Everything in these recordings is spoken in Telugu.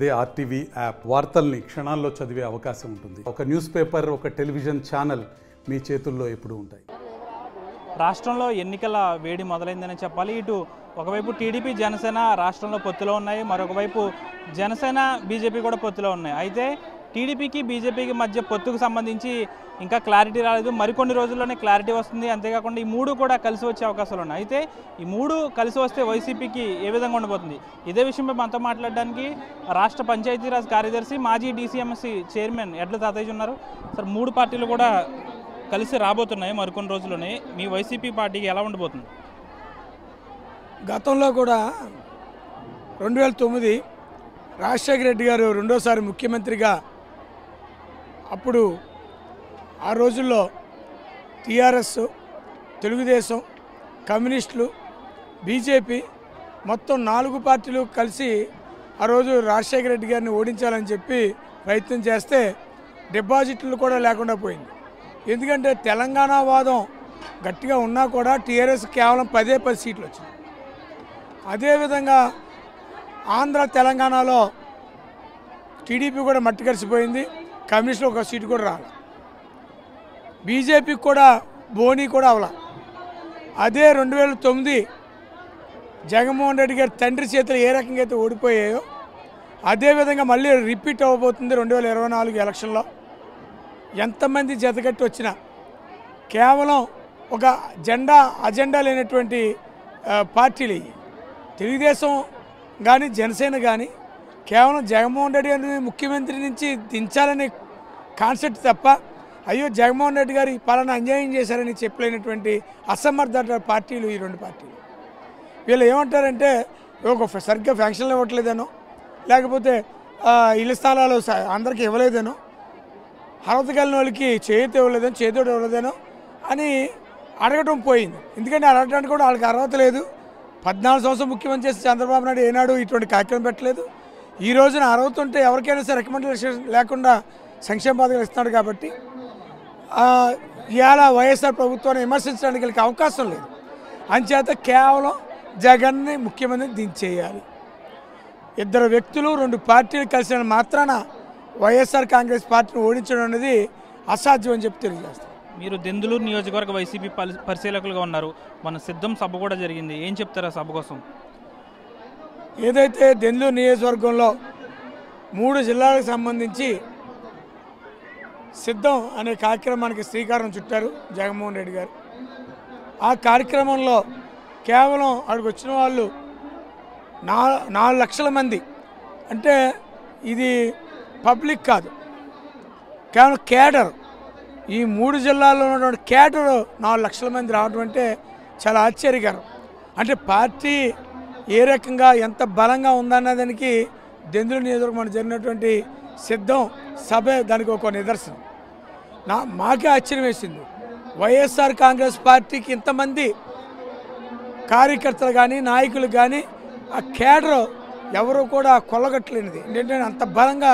అదే ఆర్టీవీ యాప్ వార్తల్ని క్షణాల్లో చదివే అవకాశం ఉంటుంది. ఒక న్యూస్ పేపర్, ఒక టెలివిజన్ ఛానల్ మీ చేతుల్లో ఎప్పుడూ ఉంటాయి. రాష్ట్రంలో ఎన్నికల వేడి మొదలైందని చెప్పాలి. ఇటు ఒకవైపు టీడీపీ జనసేన రాష్ట్రంలో పొత్తులో ఉన్నాయి, మరొకవైపు జనసేన బీజేపీ కూడా పొత్తులో ఉన్నాయి. అయితే టీడీపీకి బీజేపీకి మధ్య పొత్తుకు సంబంధించి ఇంకా క్లారిటీ రాలేదు. మరికొన్ని రోజుల్లోనే క్లారిటీ వస్తుంది. అంతేకాకుండా ఈ మూడు కూడా కలిసి వచ్చే అవకాశాలు ఉన్నాయి. అయితే ఈ మూడు కలిసి వస్తే వైసీపీకి ఏ విధంగా ఉండబోతుంది? ఇదే విషయంపై మనతో మాట్లాడడానికి రాష్ట్ర పంచాయతీరాజ్ కార్యదర్శి, మాజీ డీసీఎంసీ చైర్మన్ ఎడ్ల తాతయ్య ఉన్నారు. సార్, మూడు పార్టీలు కూడా కలిసి రాబోతున్నాయి మరికొన్ని రోజుల్లోనే. మీ వైసీపీ పార్టీకి ఎలా ఉండబోతుంది? గతంలో కూడా 2009 రాజశేఖర రెడ్డి గారు రెండోసారి ముఖ్యమంత్రిగా, అప్పుడు ఆ రోజుల్లో టీఆర్ఎస్, తెలుగుదేశం, కమ్యూనిస్టులు, బీజేపీ మొత్తం 4 పార్టీలు కలిసి ఆ రోజు రాజశేఖర రెడ్డి గారిని ఓడించాలని చెప్పి ప్రయత్నం చేస్తే డిపాజిట్లు కూడా లేకుండా పోయింది. ఎందుకంటే తెలంగాణ వాదం గట్టిగా ఉన్నా కూడా టీఆర్ఎస్ కేవలం 10 సీట్లు వచ్చింది. అదేవిధంగా ఆంధ్ర తెలంగాణలో టీడీపీ కూడా మట్టి కలిసిపోయింది. కమ్యూనిస్టులు ఒక సీటు కూడా రాల. బీజేపీకి కూడా బోనీ కూడా అవలా. అదే 2009 జగన్మోహన్ రెడ్డి గారి తండ్రి చేతులు ఏ రకంగా అయితే ఓడిపోయాయో అదేవిధంగా మళ్ళీ రిపీట్ అవ్వబోతుంది 2024 ఎలక్షన్లో. ఎంతమంది జతగట్టి వచ్చినా కేవలం ఒక అజెండా లేనటువంటి పార్టీలు ఇవి. తెలుగుదేశం కానీ జనసేన కానీ కేవలం జగన్మోహన్ రెడ్డి గారిని ముఖ్యమంత్రి నుంచి దించాలనే కాన్సెప్ట్ తప్ప, అయ్యో జగన్మోహన్ రెడ్డి గారు పలానా అన్యాయం చేశారని చెప్పలేనటువంటి అసమర్థ పార్టీలు ఈ 2 పార్టీలు. వీళ్ళు ఏమంటారంటే ఒక సరిగ్గా ఫ్యాంక్షన్లు ఇవ్వట్లేదనో, లేకపోతే ఇళ్ళ స్థలాలు అందరికీ ఇవ్వలేదనో, అర్హత కలిగిన వాళ్ళకి చేతి ఇవ్వలేదనో అని అడగటం పోయింది. ఎందుకంటే అడగడానికి కూడా వాళ్ళకి అర్హత లేదు. 14 సంవత్సరం ముఖ్యమంత్రి చేసి చంద్రబాబు నాయుడు ఏనాడు ఇటువంటి కార్యక్రమం పెట్టలేదు. ఈ రోజున అర్హత ఉంటే ఎవరికైనా సరే రికమెండేషన్ లేకుండా సంక్షేమ పథకాలు ఇస్తున్నాడు. కాబట్టి ఇవాళ వైఎస్ఆర్ ప్రభుత్వాన్ని విమర్శించడానికి వీళ్ళకి అవకాశం లేదు. అంచేత కేవలం జగన్ని ముఖ్యమంత్రిని దించేయాలి. 2 వ్యక్తులు 2 పార్టీలు కలిసిన మాత్రాన వైఎస్ఆర్ కాంగ్రెస్ పార్టీని ఓడించడం అనేది అసాధ్యం అని చెప్పి తెలియజేస్తాం. మీరు దెందులూరు నియోజకవర్గ వైసీపీ పరిశీలకులుగా ఉన్నారు. మన సిద్ధం సభ కూడా జరిగింది. ఏం చెప్తారా సభ కోసం? ఏదైతే దెందులూరు నియోజకవర్గంలో 3 జిల్లాలకు సంబంధించి సిద్ధం అనే కార్యక్రమానికి శ్రీకారం చుట్టారు జగన్మోహన్ రెడ్డి గారు. ఆ కార్యక్రమంలో కేవలం అక్కడికి వచ్చిన వాళ్ళు 4 లక్షల మంది. అంటే ఇది పబ్లిక్ కాదు, కేవలం కేడర్. ఈ 3 జిల్లాల్లో ఉన్నటువంటి కేడర్ 4 లక్షల మంది రావడం అంటే చాలా ఆశ్చర్యకరం. అంటే పార్టీ ఏ రకంగా ఎంత బలంగా ఉందన్నదానికి దెందులూరు నియోజకవర్గం జరిగినటువంటి సిద్ధం సభ దానికి ఒక నిదర్శనం. మాకే ఆశ్చర్యం వేసింది. వైఎస్ఆర్ కాంగ్రెస్ పార్టీకి ఇంతమంది కార్యకర్తలు కానీ నాయకులు కానీ ఆ కేడర్ ఎవరు కూడా కొల్లగట్టలేనిది. ఏంటంటే అంత బలంగా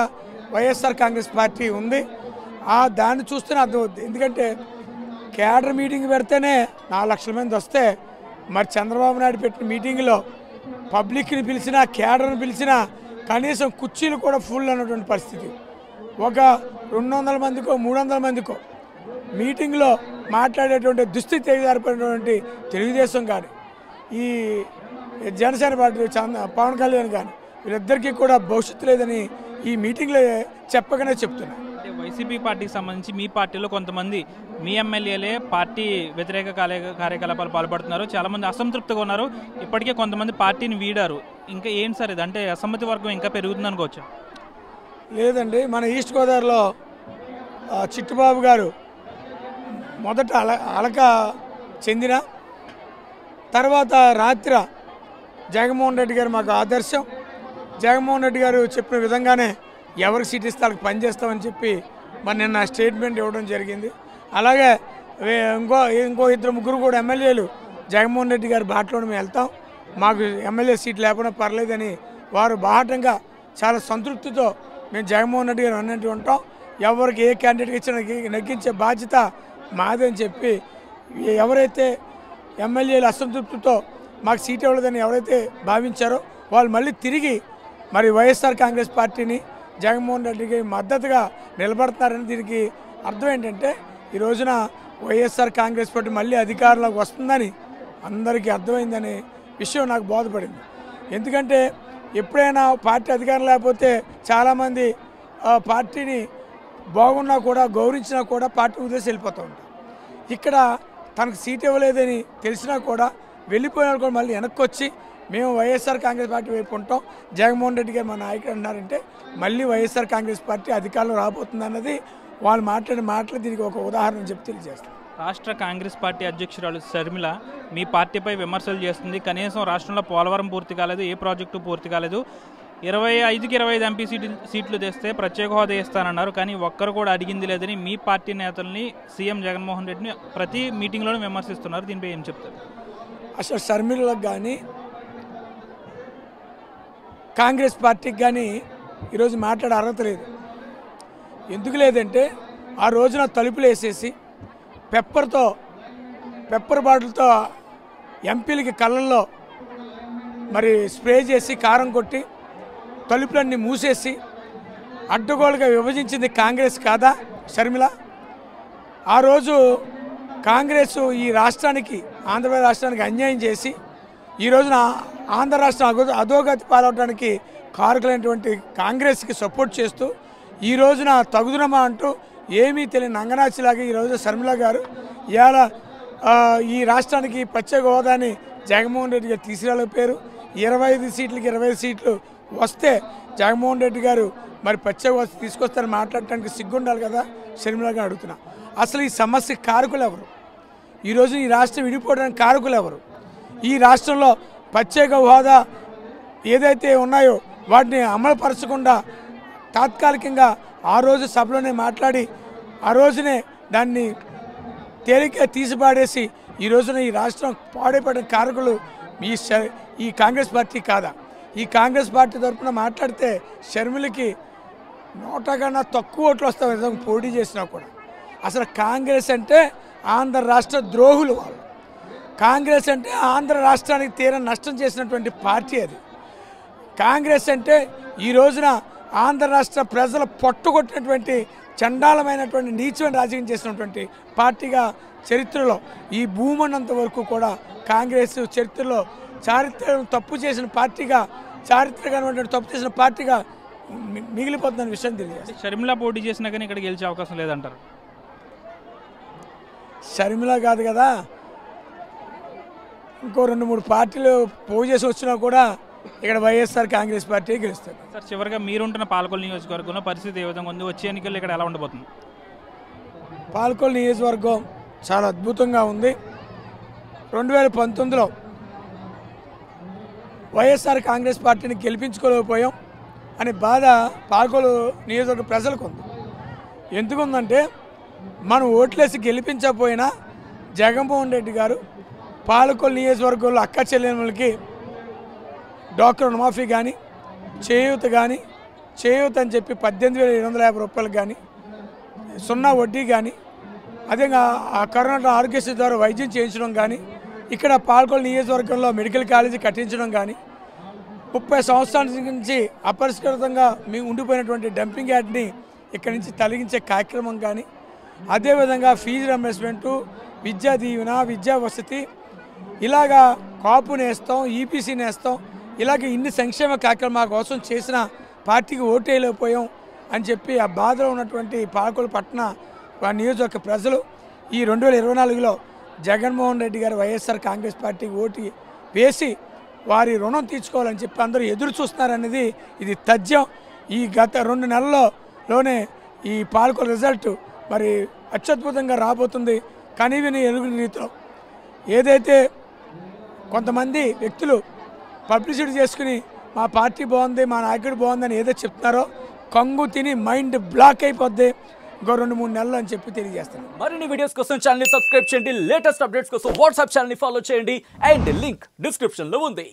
వైఎస్ఆర్ కాంగ్రెస్ పార్టీ ఉంది. దాన్ని చూస్తేనే అర్థమవుతుంది. ఎందుకంటే కేడర్ మీటింగ్ పెడితేనే 4 లక్షల మంది వస్తే, మరి చంద్రబాబు నాయుడు పెట్టిన మీటింగ్లో పబ్లిక్ని పిలిచినా కేడర్ని పిలిచినా కనీసం కుర్చీలు కూడా ఫుల్ అన్నటువంటి పరిస్థితి. ఒక 200 మందికో 300 మందికో మీటింగ్లో మాట్లాడేటువంటి దుస్థితి తెగజారిపోయినటువంటి తెలుగుదేశం కానీ ఈ జనసేన పార్టీ పవన్ కళ్యాణ్ కానీ వీళ్ళిద్దరికీ కూడా భవిష్యత్తు లేదని ఈ మీటింగ్లో చెప్పగానే చెప్తున్నా. వైసీపీ పార్టీకి సంబంధించి మీ పార్టీలో కొంతమంది మీ ఎమ్మెల్యేలే పార్టీ వ్యతిరేక కార్యకలాపాలు పాల్పడుతున్నారు. చాలామంది అసంతృప్తిగా ఉన్నారు. ఇప్పటికే కొంతమంది పార్టీని వీడారు. ఇంకా ఏంటి సార్ ఇది? అంటే అసమ్మతి వర్గం ఇంకా పెరుగుతుంది అనుకోవచ్చు? లేదండి, మన ఈస్ట్ గోదావరిలో చిట్టుబాబు గారు మొదట అలక చెందిన తర్వాత రాత్రి జగన్మోహన్ రెడ్డి గారు మాకు ఆదర్శం. జగన్మోహన్ రెడ్డి గారు చెప్పిన విధంగానే ఎవరికి సీట్ ఇస్తే వాళ్ళకి పనిచేస్తామని చెప్పి మరి నిన్న స్టేట్మెంట్ ఇవ్వడం జరిగింది. అలాగే ఇంకో 2-3 కూడా ఎమ్మెల్యేలు జగన్మోహన్ రెడ్డి గారి బాటలో మేము వెళ్తాం, మాకు ఎమ్మెల్యే సీట్ లేకుండా పర్లేదని వారు బాహటంగా చాలా సంతృప్తితో మేము జగన్మోహన్ రెడ్డి గారు అన్నట్టు ఉంటాం. ఎవరికి ఏ క్యాండిడేట్కి ఇచ్చినా నెగ్గించే బాధ్యత మాదని చెప్పి ఎవరైతే ఎమ్మెల్యేలు అసంతృప్తితో మాకు సీట్ ఇవ్వలేదని ఎవరైతే భావించారో వాళ్ళు మళ్ళీ తిరిగి మరి వైఎస్ఆర్ కాంగ్రెస్ పార్టీని జగన్మోహన్ రెడ్డికి మద్దతుగా నిలబడతారని దీనికి అర్థం ఏంటంటే ఈ రోజున వైఎస్ఆర్ కాంగ్రెస్ పార్టీ మళ్ళీ అధికారంలోకి వస్తుందని అందరికీ అర్థమైందనే విషయం నాకు బోధపడింది. ఎందుకంటే ఎప్పుడైనా పార్టీ అధికారం లేకపోతే చాలామంది పార్టీని బాగున్నా కూడా గౌరవించినా కూడా పార్టీ ఉద్దేశం వెళ్ళిపోతూ ఉంటారు. ఇక్కడ తనకు సీట్ ఇవ్వలేదని తెలిసినా కూడా వెళ్ళిపోయినా కూడా మళ్ళీ వెనక్కి వచ్చి మేము వైఎస్ఆర్ కాంగ్రెస్ పార్టీ వైపు ఉంటాం, జగన్మోహన్ రెడ్డి గారు మా నాయకుడు అన్నారంటే మళ్ళీ వైఎస్ఆర్ కాంగ్రెస్ పార్టీ అధికారంలో రాబోతుంది అన్నది వాళ్ళు మాట్లాడిన మాటలు దీనికి ఒక ఉదాహరణ చెప్పి తెలియజేస్తాం. రాష్ట్ర కాంగ్రెస్ పార్టీ అధ్యక్షురాలు షర్మిల మీ పార్టీపై విమర్శలు చేస్తుంది. కనీసం రాష్ట్రంలో పోలవరం పూర్తి కాలేదు, ఏ ప్రాజెక్టు పూర్తి కాలేదు, 25కి 25 ఎంపీ సీట్లు తెస్తే ప్రత్యేక హోదా ఇస్తానన్నారు. కానీ ఒక్కరు కూడా అడిగింది లేదని మీ పార్టీ నేతల్ని సీఎం జగన్మోహన్ రెడ్డిని ప్రతి మీటింగ్లోనూ విమర్శిస్తున్నారు. దీనిపై ఏం చెప్తారు? అసలు షర్మిలకు కానీ కాంగ్రెస్ పార్టీకి కానీ ఈరోజు మాట్లాడే అర్హత లేదు. ఎందుకు లేదంటే ఆ రోజున తలుపులు వేసేసి పెప్పర్ బాటిల్తో ఎంపీలకి కళ్ళల్లో మరి స్ప్రే చేసి కారం కొట్టి తలుపులన్నీ మూసేసి అడ్డగోలుగా విభజించింది కాంగ్రెస్ కాదా షర్మిల? ఆ రోజు కాంగ్రెస్ ఈ రాష్ట్రానికి ఆంధ్రప్రదేశ్ రాష్ట్రానికి అన్యాయం చేసి ఈ రోజున ఆంధ్ర రాష్ట్రం అధోగతి పాలవడానికి కారకులైనటువంటి కాంగ్రెస్కి సపోర్ట్ చేస్తూ ఈ రోజున తగుదునమా అంటూ ఏమీ తెలియని నంగనాచిలాగా ఈరోజు షర్మిల గారు ఇవాళ ఈ రాష్ట్రానికి ప్రత్యేక హోదాని జగన్మోహన్ రెడ్డి గారు తీసుకురాలేకపోయారు. 25 సీట్లకి 25 సీట్లు వస్తే జగన్మోహన్ రెడ్డి గారు మరి ప్రత్యేక హోదా తీసుకొస్తారని మాట్లాడటానికి సిగ్గుండాలి కదా షర్మిల గారు అడుగుతున్నా. అసలు ఈ సమస్య కారకులు ఎవరు? ఈరోజు ఈ రాష్ట్రం విడిపోవడానికి కారకులు ఎవరు? ఈ రాష్ట్రంలో ప్రత్యేక హోదా ఏదైతే ఉన్నాయో వాటిని అమలుపరచకుండా తాత్కాలికంగా ఆ రోజు సభలోనే మాట్లాడి ఆ రోజునే దాన్ని తేలిక తీసిపాడేసి ఈ రోజున ఈ రాష్ట్రం పాడైపడిన కారకులు ఈ కాంగ్రెస్ పార్టీ కాదా? ఈ కాంగ్రెస్ పార్టీ తరఫున మాట్లాడితే షర్మిలకి 100 కన్నా తక్కువ ఓట్లు వస్తాయి పోటీ చేసినా కూడా. అసలు కాంగ్రెస్ అంటే ఆంధ్ర రాష్ట్ర ద్రోహులు వాళ్ళు. కాంగ్రెస్ అంటే ఆంధ్ర రాష్ట్రానికి తీర నష్టం చేసినటువంటి పార్టీ అది. కాంగ్రెస్ అంటే ఈ రోజున ఆంధ్ర రాష్ట్ర ప్రజల పొట్టుకొట్టినటువంటి చండాలమైనటువంటి నీచమైన రాజకీయం చేసినటువంటి పార్టీగా చరిత్రలో ఈ భూమన్నంత వరకు కూడా కాంగ్రెస్ చరిత్రలో తప్పు చేసిన పార్టీగా మిగిలిపోతున్న విషయం తెలియదు. షర్మిల పోటీ చేసినా కానీ ఇక్కడ గెలిచే అవకాశం లేదంటారు? షర్మిల కాదు కదా, ఇంకో 2-3 పార్టీలు పోటీ చేసి వచ్చినా కూడా ఇక్కడ వైఎస్ఆర్ కాంగ్రెస్ పార్టీ గెలుస్తారు. సార్, చివరిగా మీరుంటున్న పాలకొల్లు నియోజకవర్గంలో పరిస్థితి ఏ విధంగా ఉంది? వచ్చే ఎన్నికల్లో ఇక్కడ ఎలా ఉండబోతుంది? పాలకొల్లు నియోజకవర్గం చాలా అద్భుతంగా ఉంది. 2019లో వైఎస్ఆర్ కాంగ్రెస్ పార్టీని గెలిపించుకోలేకపోయాం అనే బాధ పాలకొల్లు నియోజకవర్గ ప్రజలకు ఉంది. ఎందుకుందంటే మనం ఓట్లేసి గెలిపించకపోయినా జగన్మోహన్ రెడ్డి గారు పాలకొల్లు నియోజకవర్గంలో అక్క చెల్లెమ్మలకి డాక్టర్ రుణమాఫీ కానీ చేయూత అని చెప్పి 18,750 రూపాయలు కానీ 0 వడ్డీ కానీ అదేగా ఆ కరోనా ఆరోగ్యశ్రీ ద్వారా వైద్యం చేయించడం కానీ ఇక్కడ పాలకొల్లు నియోజకవర్గంలో మెడికల్ కాలేజీ కట్టించడం కానీ 30 సంవత్సరాల నుంచి అపరిష్కృతంగా మేము ఉండిపోయినటువంటి డంపింగ్ యార్డ్ని ఇక్కడి నుంచి తొలగించే కార్యక్రమం కానీ అదేవిధంగా ఫీజు రింబర్స్మెంటు, విద్యా దీవెన, విద్యా వసతి, ఇలాగా కాపు నేస్తాం, ఈపీసీ నేస్తాం, ఇలాగ ఇన్ని సంక్షేమ కార్యక్రమాల కోసం చేసిన పార్టీకి ఓటేయలేకపోయాం అని చెప్పి ఆ బాధలో ఉన్నటువంటి పాలకొల్లు పట్టణ నియోజకవర్గ ప్రజలు ఈ 2024లో జగన్మోహన్ రెడ్డి గారు వైఎస్ఆర్ కాంగ్రెస్ పార్టీకి ఓటు వేసి వారి రుణం తీర్చుకోవాలని చెప్పి అందరూ ఎదురు చూస్తున్నారనేది ఇది తథ్యం. ఈ గత 2 నెలల్లోనే ఈ పాలకొల్లు రిజల్ట్ మరి అత్యద్భుతంగా రాబోతుంది. కనీవిని ఎరుగుని రీతిలో ఏదైతే కొంతమంది వ్యక్తులు పబ్లిసిటీ చేసుకుని మా పార్టీ బాగుంది, మా నాయకుడు బాగుందని ఏదో చెప్తున్నారో కంగు తిని మైండ్ బ్లాక్ అయిపోద్ది ఇంకో 2-3 నెలలు అని చెప్పి తెలియజేస్తాను. మరిన్ని వీడియోస్ కోసం ఛానల్ ని సబ్స్క్రైబ్ చేయండి, లేటెస్ట్ అప్డేట్స్ కోసం వాట్సాప్ ఛానల్ ని ఫాలో చేయండి అండ్ లింక్ డిస్క్రిప్షన్ లో ఉంది.